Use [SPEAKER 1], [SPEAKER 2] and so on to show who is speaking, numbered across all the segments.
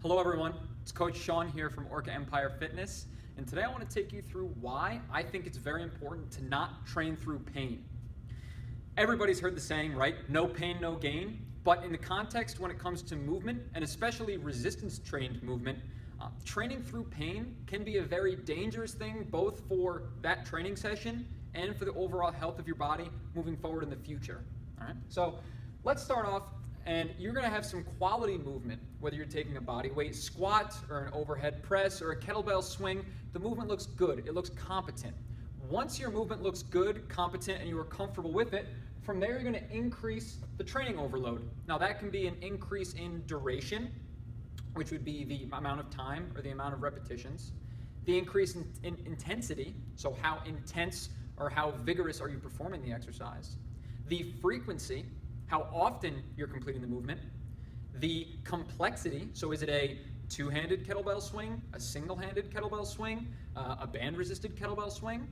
[SPEAKER 1] Hello everyone, it's Coach Sean here from Orca Empire Fitness, and today I want to take you through why I think it's very important to not train through pain. Everybody's heard the saying, right? No pain, no gain. But in the context when it comes to movement, and especially resistance-trained movement, training through pain can be a very dangerous thing, both for that training session and for the overall health of your body moving forward in the future. All right? So let's start off, and you're going to have some quality movement, whether you're taking a body weight squat or an overhead press or a kettlebell swing. The movement looks good. It looks competent. Once your movement looks good, competent, and you are comfortable with it, from there you're going to increase the training overload. Now that can be an increase in duration, which would be the amount of time or the amount of repetitions. The increase in intensity, so how intense or how vigorous are you performing the exercise. The frequency, how often you're completing the movement. The complexity, so is it a two-handed kettlebell swing, a single-handed kettlebell swing, a band-resisted kettlebell swing,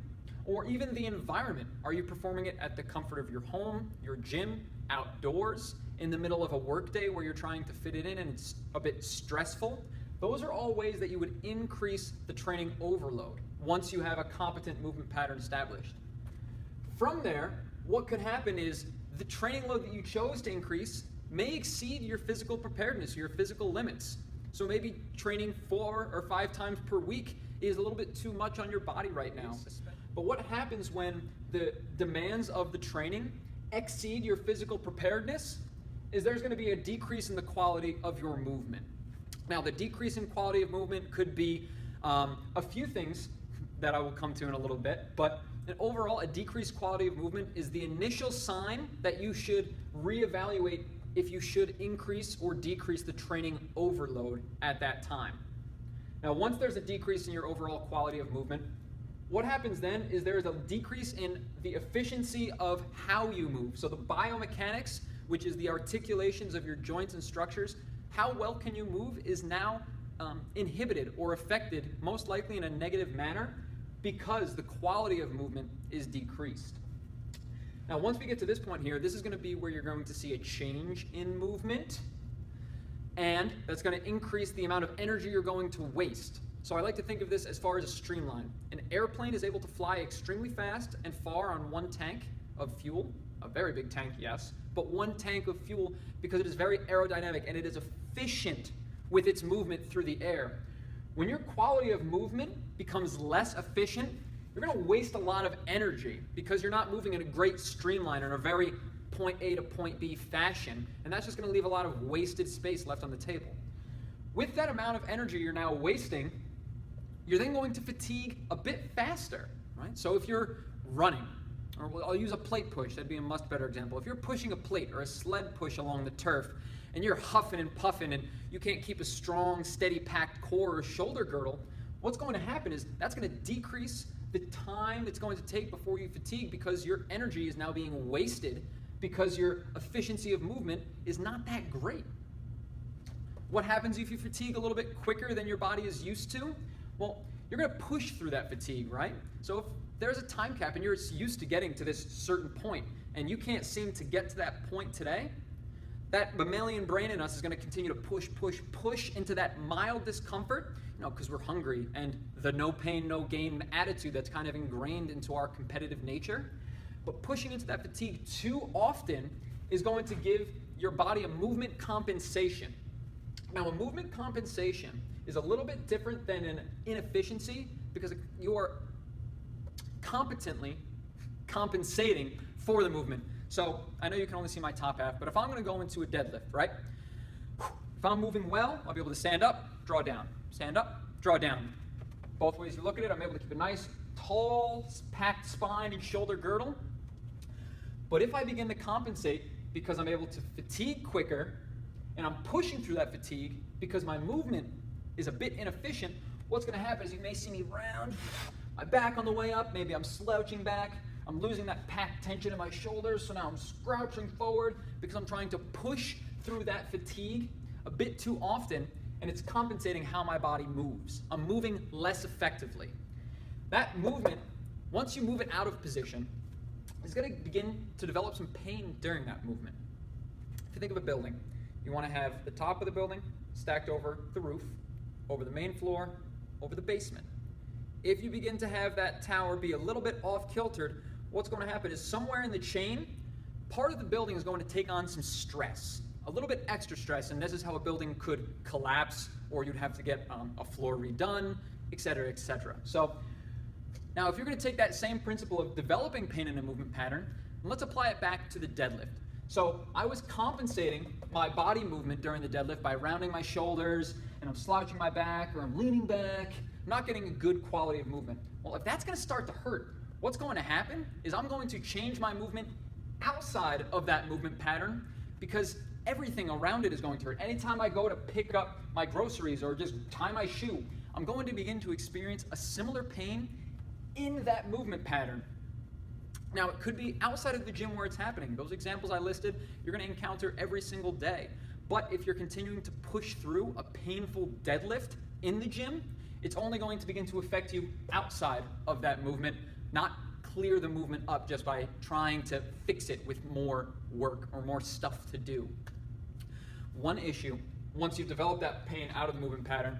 [SPEAKER 1] or even the environment. Are you performing it at the comfort of your home, your gym, outdoors, in the middle of a workday where you're trying to fit it in and it's a bit stressful? Those are all ways that you would increase the training overload once you have a competent movement pattern established. From there, what could happen is the training load that you chose to increase may exceed your physical preparedness, your physical limits. So maybe training 4 or 5 times per week is a little bit too much on your body right now. But what happens when the demands of the training exceed your physical preparedness is there's going to be a decrease in the quality of your movement. Now, the decrease in quality of movement could be a few things that I will come to in a little bit, but overall, a decreased quality of movement is the initial sign that you should reevaluate if you should increase or decrease the training overload at that time. Now, once there's a decrease in your overall quality of movement, what happens then is there is a decrease in the efficiency of how you move. So the biomechanics, which is the articulations of your joints and structures, how well can you move is now inhibited or affected, most likely in a negative manner, because the quality of movement is decreased. Now, once we get to this point here, this is going to be where you're going to see a change in movement, and that's going to increase the amount of energy you're going to waste. So I like to think of this as far as a streamline. An airplane is able to fly extremely fast and far on one tank of fuel, a very big tank, yes, but one tank of fuel because it is very aerodynamic and it is efficient with its movement through the air. When your quality of movement becomes less efficient, you're going to waste a lot of energy because you're not moving in a great streamline or in a very point A to point B fashion, and that's just going to leave a lot of wasted space left on the table. With that amount of energy you're now wasting, you're then going to fatigue a bit faster, right? So if you're running, or I'll use a plate push, that'd be a much better example. If you're pushing a plate or a sled push along the turf, and you're huffing and puffing and you can't keep a strong, steady packed core or shoulder girdle, what's going to happen is that's going to decrease the time it's going to take before you fatigue because your energy is now being wasted because your efficiency of movement is not that great. What happens if you fatigue a little bit quicker than your body is used to? Well, you're going to push through that fatigue, right? So if there's a time cap and you're used to getting to this certain point and you can't seem to get to that point today, that mammalian brain in us is going to continue to push into that mild discomfort, because we're hungry, and the no pain, no gain attitude that's kind of ingrained into our competitive nature. But pushing into that fatigue too often is going to give your body a movement compensation. Now, a movement compensation is a little bit different than an inefficiency because you are competently compensating for the movement. So I know you can only see my top half, but if I'm going to go into a deadlift, right? If I'm moving well, I'll be able to stand up, draw down, stand up, draw down. Both ways you look at it, I'm able to keep a nice, tall, packed spine and shoulder girdle. But if I begin to compensate because I'm able to fatigue quicker and I'm pushing through that fatigue because my movement is a bit inefficient, what's going to happen is you may see me round my back on the way up, maybe I'm slouching back, I'm losing that packed tension in my shoulders, so now I'm scrouching forward because I'm trying to push through that fatigue a bit too often, and it's compensating how my body moves. I'm moving less effectively. That movement, once you move it out of position, is going to begin to develop some pain during that movement. If you think of a building, you want to have the top of the building, stacked over the roof, over the main floor, over the basement. If you begin to have that tower be a little bit off-kiltered, what's going to happen is somewhere in the chain, part of the building is going to take on some stress, a little bit extra stress, and this is how a building could collapse, or you'd have to get a floor redone, etc., etc. So now if you're going to take that same principle of developing pain in a movement pattern, let's apply it back to the deadlift. So I was compensating my body movement during the deadlift by rounding my shoulders, and I'm slouching my back, or I'm leaning back, not getting a good quality of movement. Well, if that's going to start to hurt, what's going to happen is I'm going to change my movement outside of that movement pattern, because everything around it is going to hurt. Anytime I go to pick up my groceries or just tie my shoe, I'm going to begin to experience a similar pain in that movement pattern. Now, it could be outside of the gym where it's happening. Those examples I listed, you're going to encounter every single day. But if you're continuing to push through a painful deadlift in the gym, it's only going to begin to affect you outside of that movement, not clear the movement up just by trying to fix it with more work or more stuff to do. One issue, once you've developed that pain out of the movement pattern,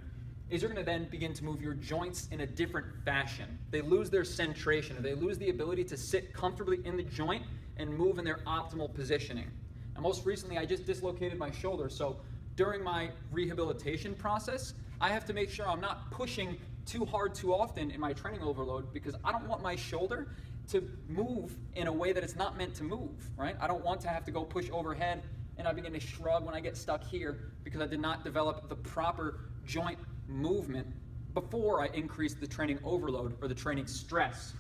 [SPEAKER 1] is you're going to then begin to move your joints in a different fashion. They lose their centration, or they lose the ability to sit comfortably in the joint and move in their optimal positioning. Now, most recently, I just dislocated my shoulder, so during my rehabilitation process, I have to make sure I'm not pushing too hard too often in my training overload, because I don't want my shoulder to move in a way that it's not meant to move, right? I don't want to have to go push overhead and I begin to shrug when I get stuck here because I did not develop the proper joint movement before I increased the training overload or the training stress.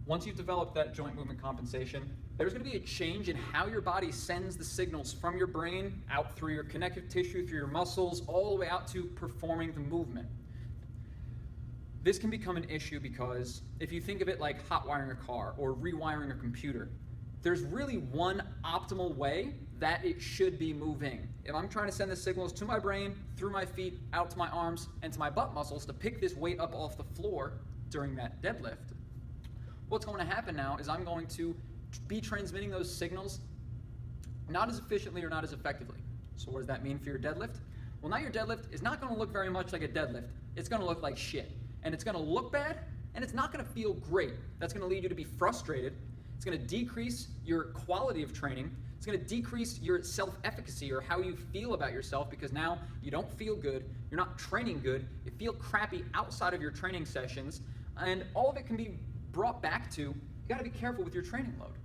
[SPEAKER 1] Once you've developed that joint movement compensation, there's going to be a change in how your body sends the signals from your brain out through your connective tissue, through your muscles, all the way out to performing the movement. This can become an issue because if you think of it like hot wiring a car or rewiring a computer, there's really one optimal way that it should be moving. If I'm trying to send the signals to my brain, through my feet, out to my arms, and to my butt muscles to pick this weight up off the floor during that deadlift, what's going to happen now is I'm going to be transmitting those signals not as efficiently or not as effectively. So what does that mean for your deadlift? Well, now your deadlift is not going to look very much like a deadlift. It's going to look like shit. And it's going to look bad, and it's not going to feel great. That's going to lead you to be frustrated. It's going to decrease your quality of training. It's going to decrease your self-efficacy, or how you feel about yourself, because now you don't feel good, you're not training good, you feel crappy outside of your training sessions, and all of it can be brought back to, you got to be careful with your training load.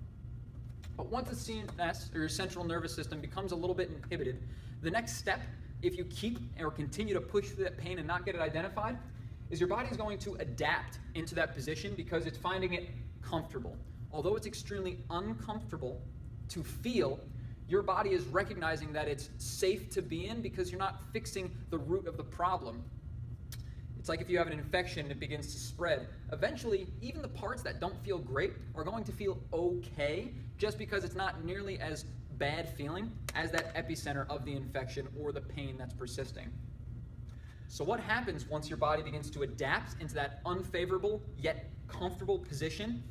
[SPEAKER 1] But once the CNS, or your central nervous system, becomes a little bit inhibited, the next step, if you keep or continue to push through that pain and not get it identified, is your body is going to adapt into that position because it's finding it comfortable. Although it's extremely uncomfortable to feel, your body is recognizing that it's safe to be in because you're not fixing the root of the problem. It's like if you have an infection and it begins to spread. Eventually, even the parts that don't feel great are going to feel okay, just because it's not nearly as bad feeling as that epicenter of the infection or the pain that's persisting. So what happens once your body begins to adapt into that unfavorable yet comfortable position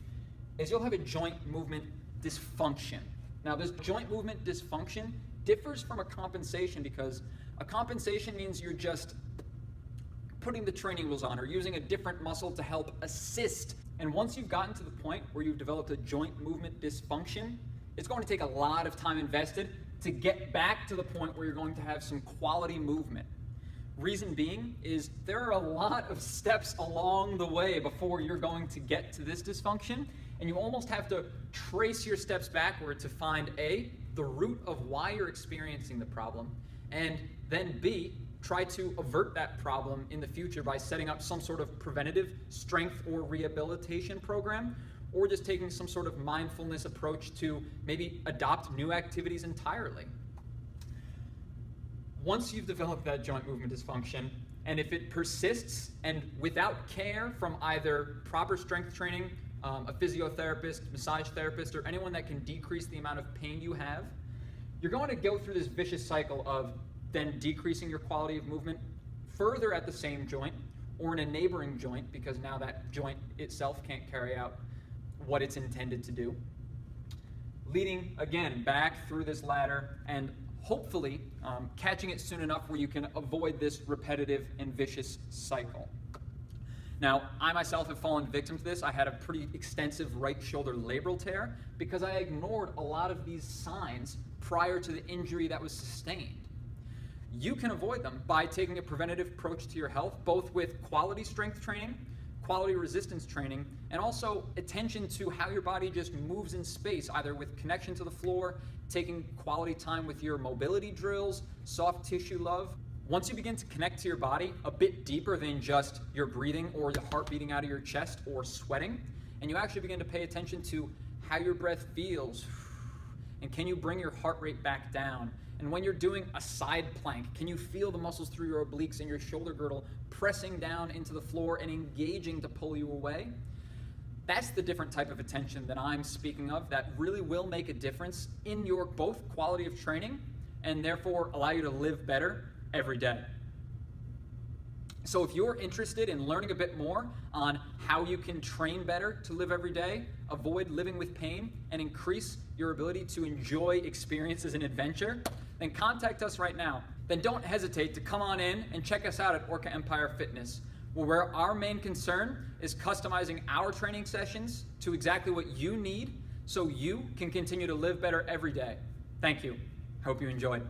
[SPEAKER 1] is you'll have a joint movement dysfunction. Now, this joint movement dysfunction differs from a compensation because a compensation means you're just putting the training wheels on or using a different muscle to help assist. And once you've gotten to the point where you've developed a joint movement dysfunction, it's going to take a lot of time invested to get back to the point where you're going to have some quality movement. Reason being is there are a lot of steps along the way before you're going to get to this dysfunction, and you almost have to trace your steps backward to find A, the root of why you're experiencing the problem, and then B, try to avert that problem in the future by setting up some sort of preventative strength or rehabilitation program, or just taking some sort of mindfulness approach to maybe adopt new activities entirely. Once you've developed that joint movement dysfunction, and if it persists and without care from either proper strength training, a physiotherapist, massage therapist, or anyone that can decrease the amount of pain you have, you're going to go through this vicious cycle of then decreasing your quality of movement further at the same joint or in a neighboring joint, because now that joint itself can't carry out what it's intended to do, leading again back through this ladder and hopefully catching it soon enough where you can avoid this repetitive and vicious cycle. Now, I myself have fallen victim to this. I had a pretty extensive right shoulder labral tear because I ignored a lot of these signs prior to the injury that was sustained. You can avoid them by taking a preventative approach to your health, both with quality strength training, quality resistance training, and also attention to how your body just moves in space, either with connection to the floor, taking quality time with your mobility drills, soft tissue love. Once you begin to connect to your body a bit deeper than just your breathing or the heart beating out of your chest or sweating, and you actually begin to pay attention to how your breath feels, and can you bring your heart rate back down? And when you're doing a side plank, can you feel the muscles through your obliques and your shoulder girdle pressing down into the floor and engaging to pull you away? That's the different type of attention that I'm speaking of that really will make a difference in your both quality of training and therefore allow you to live better every day. So if you're interested in learning a bit more on how you can train better to live every day, avoid living with pain, and increase your ability to enjoy experiences and adventure, then contact us right now. Then don't hesitate to come on in and check us out at Orca Empire Fitness, where our main concern is customizing our training sessions to exactly what you need so you can continue to live better every day. Thank you. Hope you enjoyed.